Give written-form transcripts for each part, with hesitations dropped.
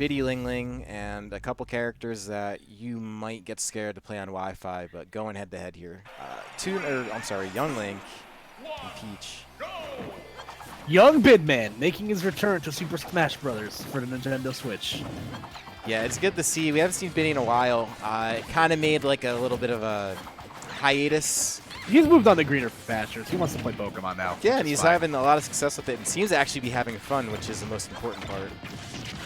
Biddy, LingLing, and a couple characters that you might get scared to play on Wi-Fi, but going head-to-head here. YungLing and Peach. Young Bidman making his return to Super Smash Bros. For the Nintendo Switch. Yeah, it's good to see. We haven't seen Biddy in a while. It kind of made like a little bit of a hiatus. He's moved on to greener pastures. He wants to play Pokemon now. Yeah, and he's having a lot of success with it and seems to actually be having fun, which is the most important part.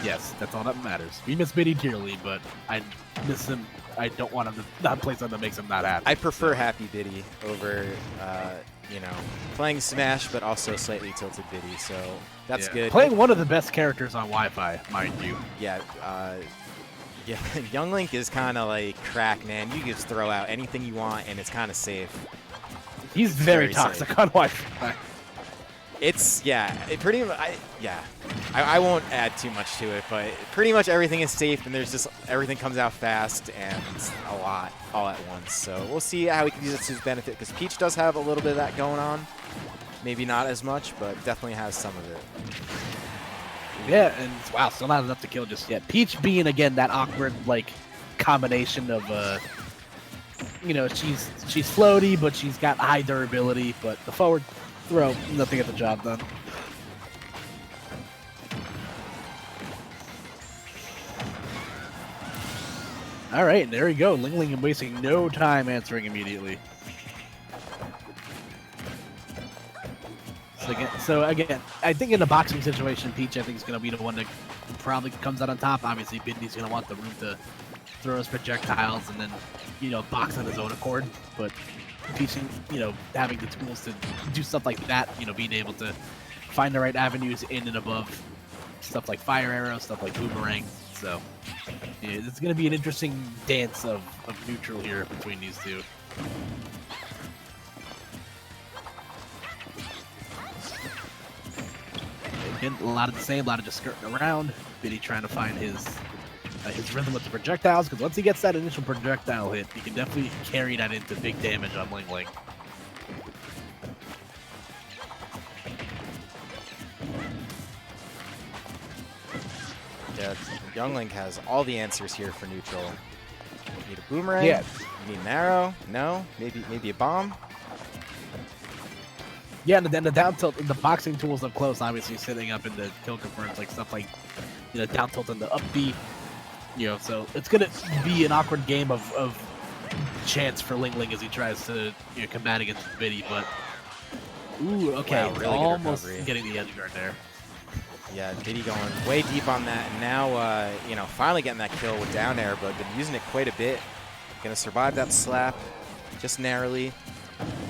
Yes, that's all that matters. We miss Biddy dearly, but I miss him. I don't want him to not play something that makes him not happy. I prefer Happy Biddy over, playing Smash, but also slightly tilted Biddy, so that's good. Playing one of the best characters on Wi-Fi, mind you. Yeah, YungLing is kind of like crack, man. You can just throw out anything you want, and it's kind of safe. He's very toxic safe on Wi-Fi. I won't add too much to it, but pretty much everything is safe, and there's just everything comes out fast and a lot all at once. So we'll see how he can use it to his benefit, because Peach does have a little bit of that going on. Maybe not as much, but definitely has some of it. Yeah, and wow, still not enough to kill just yet. Peach being again that awkward like combination of she's floaty, but she's got high durability, but the forward throw, nothing at the job done. All right, there we go. LingLing wasting no time answering immediately. So again, I think in a boxing situation, Peach I think is going to be the one that probably comes out on top. Obviously, Biddy's going to want the room to throw his projectiles and then, box on his own accord. But Peach, having the tools to do stuff like that, being able to find the right avenues in and above stuff like fire arrows, stuff like boomerang. So yeah, it's going to be an interesting dance of neutral here between these two. Again, a lot of the same, a lot of just skirting around. Biddy trying to find his rhythm with the projectiles, because once he gets that initial projectile hit, he can definitely carry that into big damage on LingLing. Yeah, YungLing has all the answers here for neutral. You need a boomerang? Yeah. You need an arrow? No? Maybe a bomb? Yeah, and then the down tilt, the boxing tools up close, obviously setting up in the kill confirms, like stuff like, down tilt and the up B. So it's going to be an awkward game of chance for LingLing as he tries to combat against Biddy, but ooh, okay, Wow, really almost good recovery. getting the edge guard there. Yeah, Biddy going way deep on that, and now, finally getting that kill with down air, but been using it quite a bit. Gonna survive that slap, just narrowly.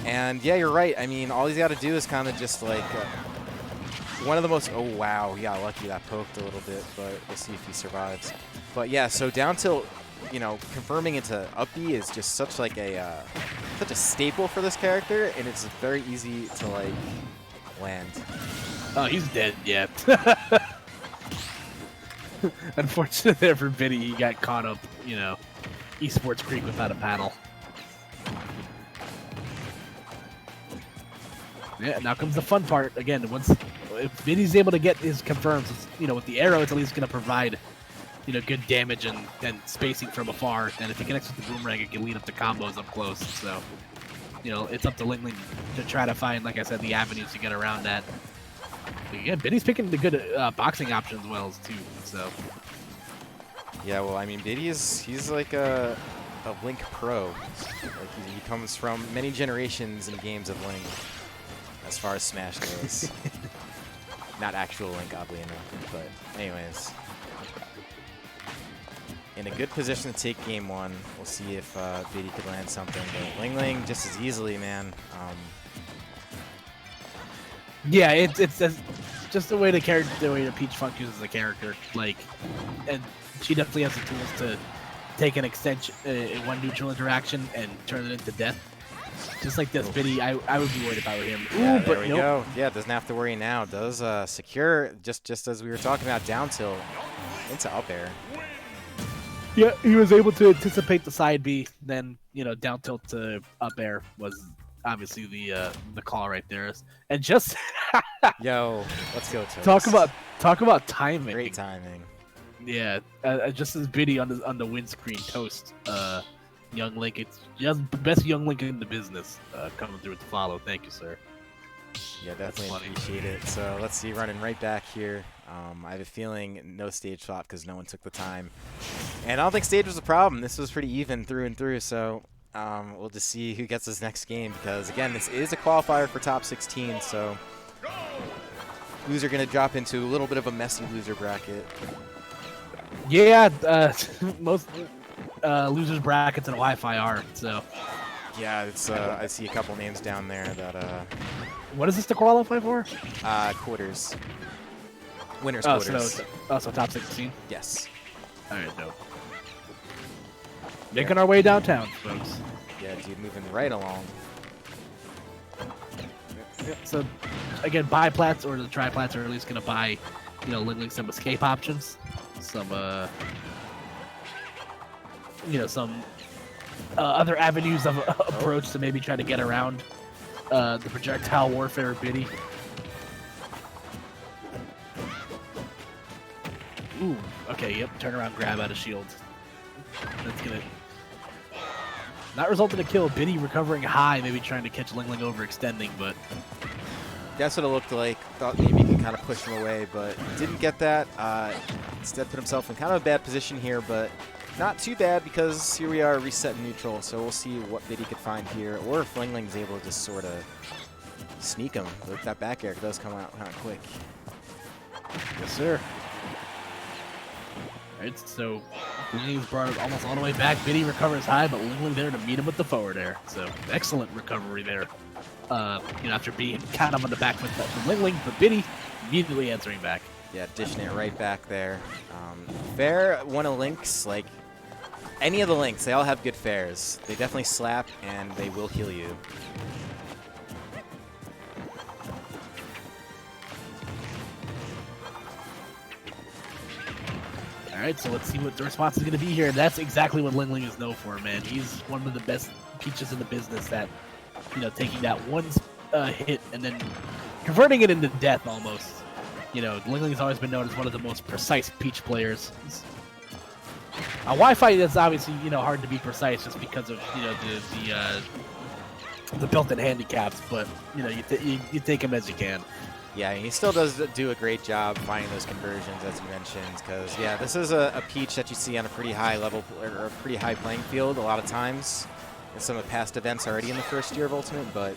And yeah, you're right. I mean, all he's got to do is kind of just like one of the most. Oh wow, yeah, lucky that poked a little bit, but we'll see if he survives. But yeah, so down tilt, confirming into up B is just such like such a staple for this character, and it's very easy to like land. Oh, he's dead yet. Unfortunate there for Biddy, he got caught up, esports creep without a panel. Yeah, now comes the fun part. Again, if Biddy's able to get his confirms, with the arrow, it's at least going to provide, good damage and spacing from afar. And if he connects with the boomerang, it can lead up to combos up close. So, it's up to LingLing to try to find, like I said, the avenues to get around that. Again, Biddy's picking the good boxing options well too. So. Yeah, well, I mean, Biddy he's like a Link pro. Like he comes from many generations in games of Link, as far as Smash goes. Not actual Link, oddly enough, but anyways. In a good position to take game one. We'll see if Biddy could land something. But LingLing just as easily, man. Yeah, it's just the way the Peach functions as a character. Like, and she definitely has the tools to take an extension, one neutral interaction, and turn it into death. Just like this, Biddy, I would be worried if I were him. Ooh, Yeah, but there we nope. go. Yeah, doesn't have to worry now. Does secure, just as we were talking about, down tilt into up air. Yeah, he was able to anticipate the side B. Then down tilt to up air was obviously the call right there. And just Yo, let's go, Toast. talk about timing. Great timing. Yeah, just as Biddy on the windscreen toast. Young Link, it's just the best Young Link in the business coming through with the follow. Thank you, sir. Yeah, definitely appreciate it. So let's see, running right back here. I have a feeling no stage swap because no one took the time. And I don't think stage was a problem. This was pretty even through and through. So we'll just see who gets this next game because, again, this is a qualifier for top 16. So loser going to drop into a little bit of a messy loser bracket. Yeah, most losers brackets and Wi-Fi are, so. Yeah, it's I see a couple names down there that What is this to qualify for? Quarters. Winners quarters. So top 16? Yes. Alright, dope. Making our way downtown, folks. Yeah, dude, moving right along. So, again, biplats or the triplats are at least going to buy, LingLing some escape options. Some, some other avenues of approach to maybe try to get around the projectile warfare of Biddy. Ooh, okay, yep, turn around, grab out of shield. That's gonna not result in a kill. Biddy recovering high, maybe trying to catch LingLing overextending, but that's what it looked like. Thought maybe he could kind of push him away, but didn't get that. Instead put himself in kind of a bad position here, but not too bad because here we are reset neutral, so we'll see what Biddy could find here, or if LingLing's able to just sort of sneak him. But that back air does come out kind of quick. Yes, sir. Alright, so LingLing's brought it almost all the way back. Biddy recovers high, but LingLing there to meet him with the forward air. So excellent recovery there. After being kind of on the back foot from LingLing, but Biddy immediately answering back. Yeah, dishing it right back there. Fair, one of Link's, like, any of the Links, they all have good fairs. They definitely slap, and they will heal you. Alright, so let's see what the response is going to be here. That's exactly what LingLing is known for, man. He's one of the best Peaches in the business at, taking that one hit and then converting it into death almost. LingLing's always been known as one of the most precise Peach players. Wi-Fi, that's obviously, hard to be precise just because of, the built-in handicaps, but, you take him as you can. Yeah, he still does do a great job finding those conversions, as you mentioned, because, yeah, this is a Peach that you see on a pretty high level, or a pretty high playing field a lot of times in some of the past events already in the first year of Ultimate, but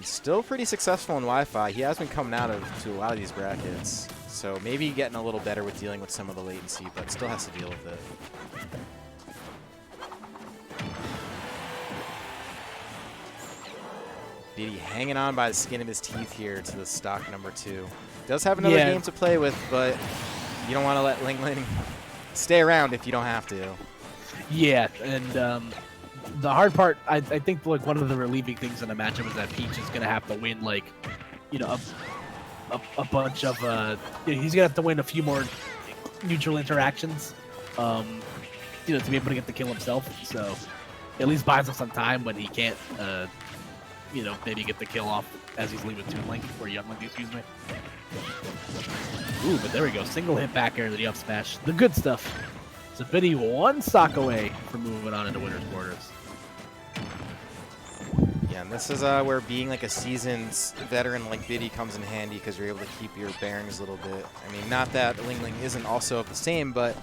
still pretty successful in Wi-Fi. He has been coming out to a lot of these brackets, so maybe getting a little better with dealing with some of the latency, but still has to deal with it. Biddy hanging on by the skin of his teeth here to the stock number 2. Does have another game to play with, but you don't want to let LingLing stay around if you don't have to. Yeah, and the hard part, I think, like, one of the relieving things in a matchup is that Peach is going to have to win, like, a bunch of, he's going to have to win a few more neutral interactions, to be able to get the kill himself. So at least buys him some time when he can't, maybe get the kill off as he's leaving Toon Link, or Young Link, excuse me. Ooh, but there we go. Single hit back air to the up smash. The good stuff. So Biddy one stock away from moving on into winner's quarters. Yeah, and this is where being like a seasoned veteran like Biddy comes in handy because you're able to keep your bearings a little bit. I mean, not that LingLing isn't also the same, but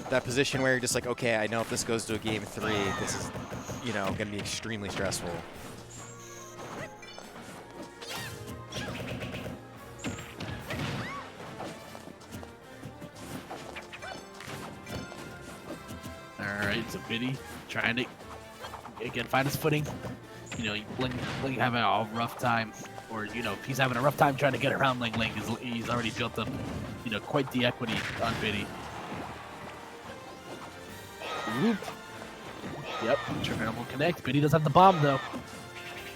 that position where you're just like, okay, I know if this goes to a game 3, this is, going to be extremely stressful. Alright, so Biddy trying to, again, find his footing. Ling having a rough time, or, he's having a rough time trying to get around LingLing. He's already built up, quite the equity on Biddy. Oop. Yep, triple connect. Biddy does have the bomb, though.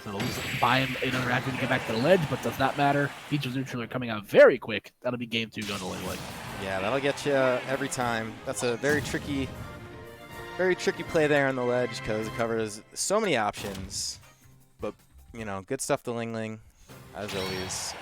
So it'll buy him another active to get back to the ledge, but does not matter. Peach's neutral are coming out very quick. That'll be game 2 going to LingLing. Yeah, that'll get you every time. That's a very tricky play there on the ledge because it covers so many options. But, good stuff to LingLing, as always.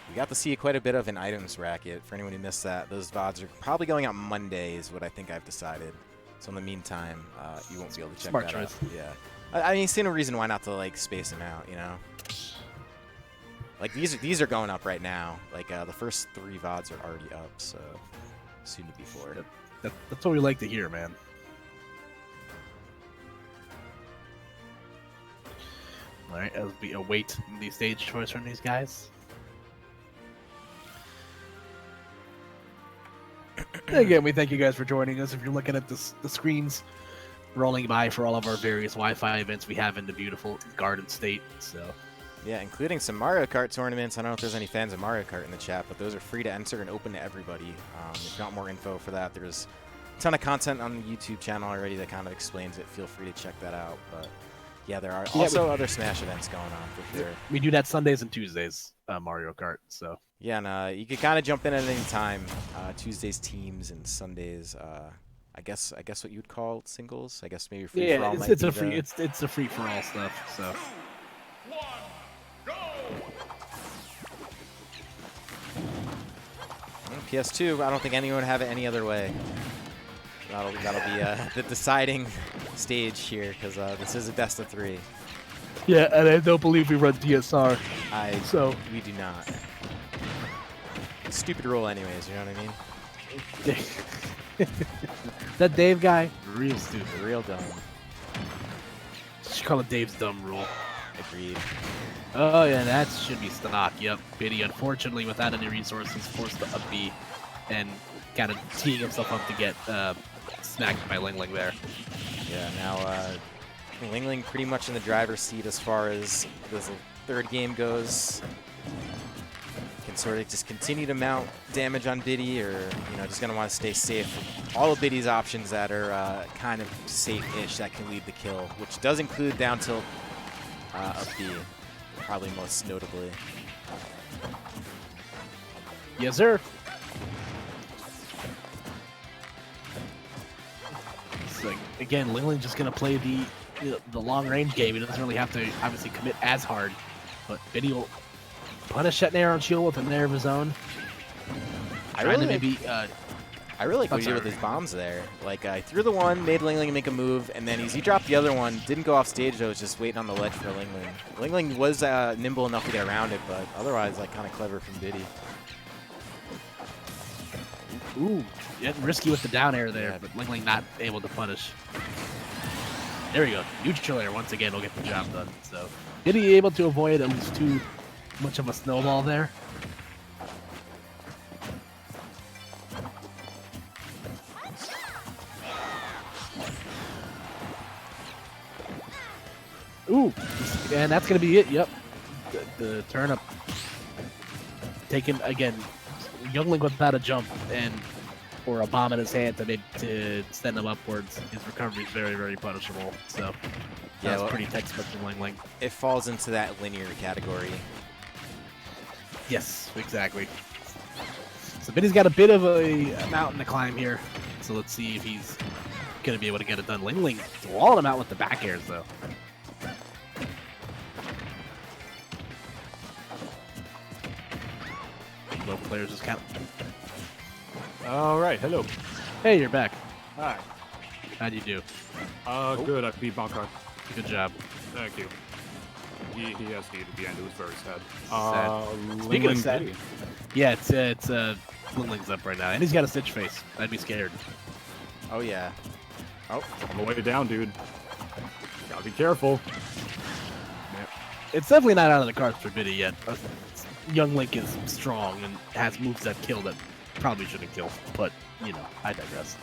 We got to see quite a bit of an items racket. For anyone who missed that, those VODs are probably going out Monday is what I think I've decided. So in the meantime, you won't be able to check Smart that choice. out. Yeah. I mean, see no reason why not to, like, space them out, you know? Like, these are going up right now. Like, the first 3 VODs are already up, so soon to be 4. That's what we like to hear, man. All right, as we await the stage choice from these guys. Again, we thank you guys for joining us. If you're looking at the screens rolling by for all of our various Wi-Fi events we have in the beautiful Garden State, so... Yeah, including some Mario Kart tournaments. I don't know if there's any fans of Mario Kart in the chat, but those are free to enter and open to everybody. If you want more info for that, there's a ton of content on the YouTube channel already that kind of explains it. Feel free to check that out. But yeah, there are also other Smash events going on for sure. We do that Sundays and Tuesdays, Mario Kart, so... Yeah, and you can kind of jump in at any time. Tuesdays teams and Sundays, I guess what you'd call singles. I guess maybe free for all. Yeah, it's a free for all stuff. So. PS2, I don't think anyone would have it any other way. That'll be the deciding stage here, because this is a best of 3. Yeah, and I don't believe we run DSR. We do not. Stupid rule, anyways. You know what I mean? That Dave guy, real stupid, real dumb. Should call it Dave's dumb rule. Agreed. Oh yeah, that should be stock. Yep, Biddy, unfortunately, without any resources, forced to up B, and kind of teeing himself up to get smacked by LingLing there. Yeah, now LingLing pretty much in the driver's seat as far as this 3rd game goes. Can sort of just continue to mount damage on Biddy, or just gonna want to stay safe. All of Biddy's options that are kind of safe-ish that can lead the kill, which does include down tilt up B, probably most notably. Yes, sir. So again, LingLing just gonna play the long range game. He doesn't really have to obviously commit as hard, but Biddy will punish that Nair on shield with a Nair of his own. I really like what he did with his bombs there. Like, I threw the one, made LingLing make a move, and then he dropped the other one. Didn't go off stage, though. Was just waiting on the ledge for LingLing. LingLing was nimble enough to get around it, but otherwise, like, kind of clever from Biddy. Ooh, getting risky with the down air there, yeah. But LingLing not able to punish. There we go. Neutral air once again will get the job done. So, Biddy able to avoid at least too much of a snowball there. Ooh, and that's going to be it. Yep. The turnip. Taken again. Youngling without a jump or a bomb in his hand to send him upwards. His recovery is very, very punishable. So that's pretty textbook from LingLing. It falls into that linear category. Yes, exactly. So Biddy's got a bit of a mountain to climb here. So let's see if he's going to be able to get it done. LingLing walling him out with the back airs, though. Low players is count. All right, hello. Hey, you're back. Hi. How'd you do? Good. I beat Bankar. Good job. Thank you. He has needed the end. It was very sad. Speaking of sad, yeah, it's LingLing's up right now, and he's got a stitch face. I'd be scared. Oh yeah. Oh, on the way down, dude. Gotta be careful. Yeah. It's definitely not out of the cards for Biddy yet. Young Link is strong and has moves that kill that probably shouldn't kill, but, I digress.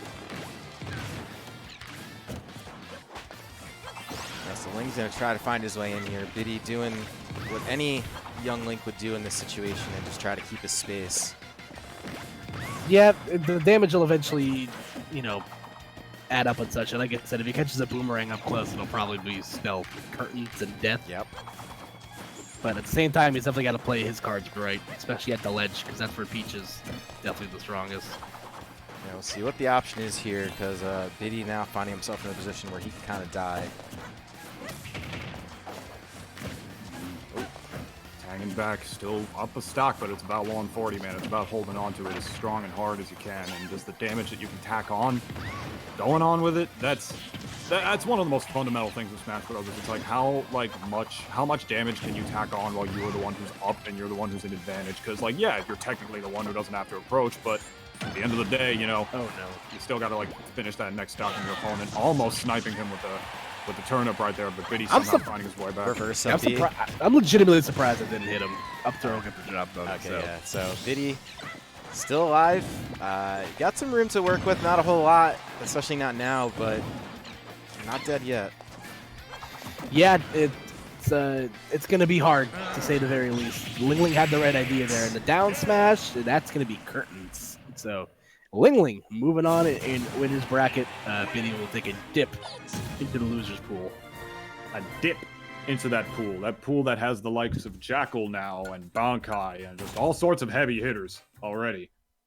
Yeah, so Ling's going to try to find his way in here. Biddy doing what any young Link would do in this situation and just try to keep his space. Yeah, the damage will eventually, add up and such. And like I said, if he catches a boomerang up close, it'll probably spell curtains and death. Yep. But at the same time, he's definitely got to play his cards right, especially at the ledge, because that's where Peach is definitely the strongest. Yeah, we'll see what the option is here, because Biddy now finding himself in a position where he can kind of die. Oh, trying Coming back, still up a stock, but it's about 140, man. It's about holding on to it as strong and hard as you can, and just the damage that you can tack on, going on with it. That's one of the most fundamental things with Smash Bros. It's like how much damage can you tack on while you are the one who's up and you're the one who's in advantage? Because like, yeah, you're technically the one who doesn't have to approach, but at the end of the day, you know, you still got to like finish that next stock in your opponent, almost sniping him with the turnip right there, but Biddy somehow finding his way back. Reverse I'm, I'm legitimately surprised it didn't hit him. Up throw, get the job done. Okay, yeah. So Biddy still alive. Got some room to work with. Not a whole lot, especially not now, but not dead yet. Yeah, it's going to be hard, to say the very least. LingLing had the right idea there. And the down smash, that's going to be curtains. So LingLing moving on in winner's bracket. Biddy will take a dip into the loser's pool. A dip into that pool that has the likes of Jackal now and Bankai and just all sorts of heavy hitters already.